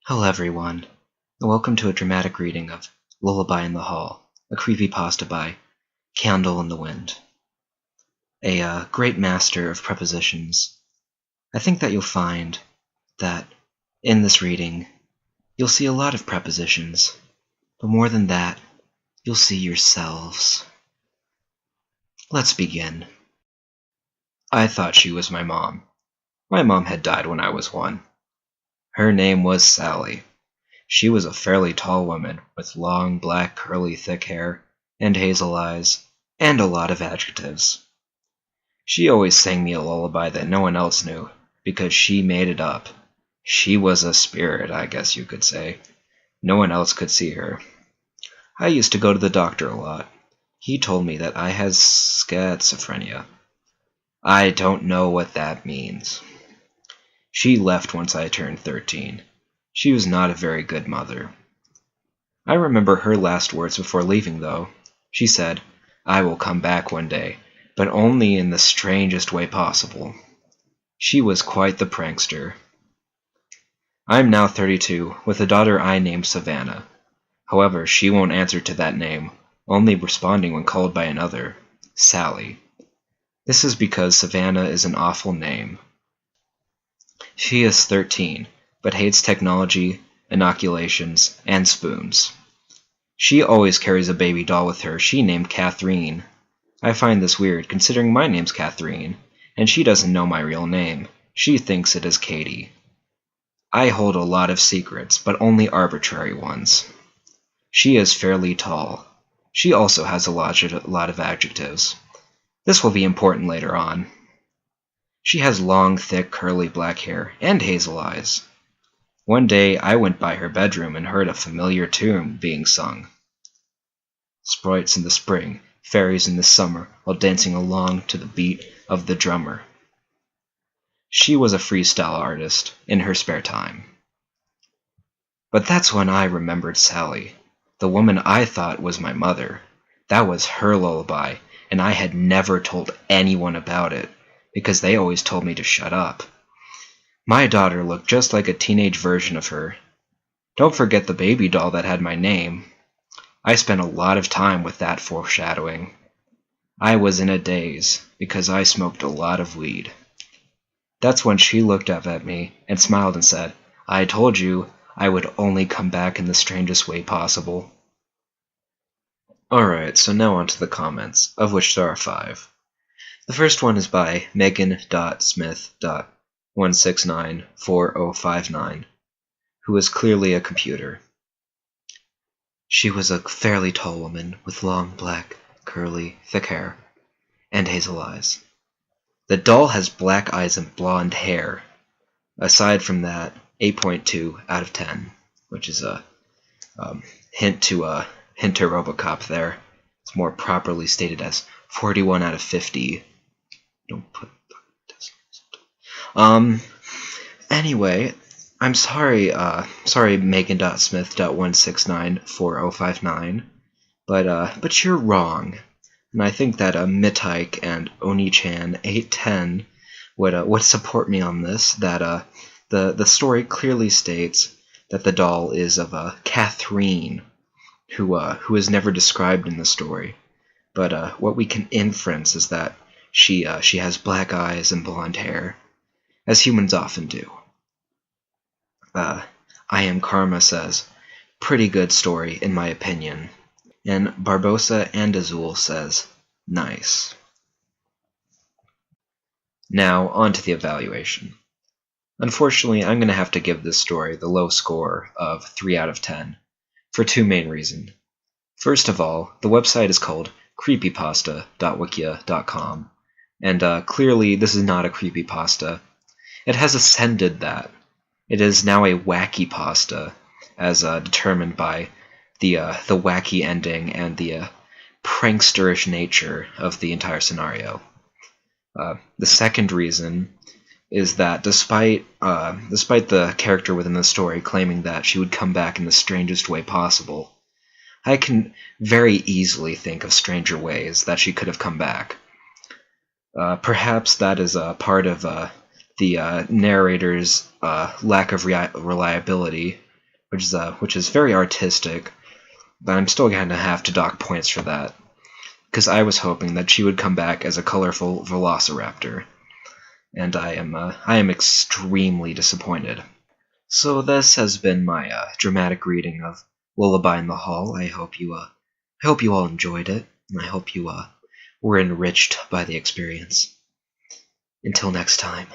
Hello everyone, and welcome to a dramatic reading of Lullaby in the Hall, a creepypasta by Candle in the Wind. A great master of prepositions. I think that you'll find that in this reading, you'll see a lot of prepositions, but more than that, you'll see yourselves. Let's begin. I thought she was my mom. My mom had died when I was 1. Her name was Sally. She was a fairly tall woman with long, black, curly, thick hair and hazel eyes, and a lot of adjectives. She always sang me a lullaby that no one else knew, because she made it up. She was a spirit, I guess you could say. No one else could see her. I used to go to the doctor a lot. He told me that I had schizophrenia. I don't know what that means. She left once I turned 13. She was not a very good mother. I remember her last words before leaving, though. She said, "I will come back one day, but only in the strangest way possible." She was quite the prankster. I am now 32, with a daughter I named Savannah. However, she won't answer to that name, only responding when called by another, Sally. This is because Savannah is an awful name. She is 13, but hates technology, inoculations, and spoons. She always carries a baby doll with her she named Catherine. I find this weird, considering my name's Catherine, and she doesn't know my real name. She thinks it is Katie. I hold a lot of secrets, but only arbitrary ones. She is fairly tall. She also has a lot of adjectives. This will be important later on. She has long, thick, curly black hair and hazel eyes. One day, I went by her bedroom and heard a familiar tune being sung. Sprites in the spring, fairies in the summer, while dancing along to the beat of the drummer. She was a freestyle artist in her spare time. But that's when I remembered Sally, the woman I thought was my mother. That was her lullaby, and I had never told anyone about it, because they always told me to shut up. My daughter looked just like a teenage version of her. Don't forget the baby doll that had my name. I spent a lot of time with that foreshadowing. I was in a daze, because I smoked a lot of weed. That's when she looked up at me and smiled and said, "I told you I would only come back in the strangest way possible." Alright, so now on to the comments, of which there are 5. The first one is by Megan.Smith.1694059, who is clearly a computer. She was a fairly tall woman with long, black, curly, thick hair and hazel eyes. The doll has black eyes and blonde hair. Aside from that, 8.2 out of 10, which is a hint to RoboCop there. It's more properly stated as 41 out of 50. Don't put anyway, I'm sorry, Megan.Smith.1694059, but you're wrong. And I think that Mitike and Oni-chan 810 would support me on this, that the story clearly states that the doll is of Catherine, who is never described in the story. But what we can inference is that she has black eyes and blonde hair, as humans often do. I Am Karma says, "Pretty good story, in my opinion." And Barbosa and Azul says, "Nice." Now, on to the evaluation. Unfortunately, I'm going to have to give this story the low score of 3 out of 10, for 2 main reasons. First of all, the website is called CreepyPasta.wikia.com, and clearly this is not a creepypasta. It has ascended that. It is now a wacky pasta, as determined by the wacky ending and the pranksterish nature of the entire scenario. The second reason is that despite the character within the story claiming that she would come back in the strangest way possible, I can very easily think of stranger ways that she could have come back. Perhaps that is a part of the narrator's lack of reliability, which is very artistic, but I'm still going to have to dock points for that, because I was hoping that she would come back as a colorful velociraptor, and I am extremely disappointed. So this has been my dramatic reading of Lullaby in the Hall. I hope you all enjoyed it, and I hope you were enriched by the experience. Until next time.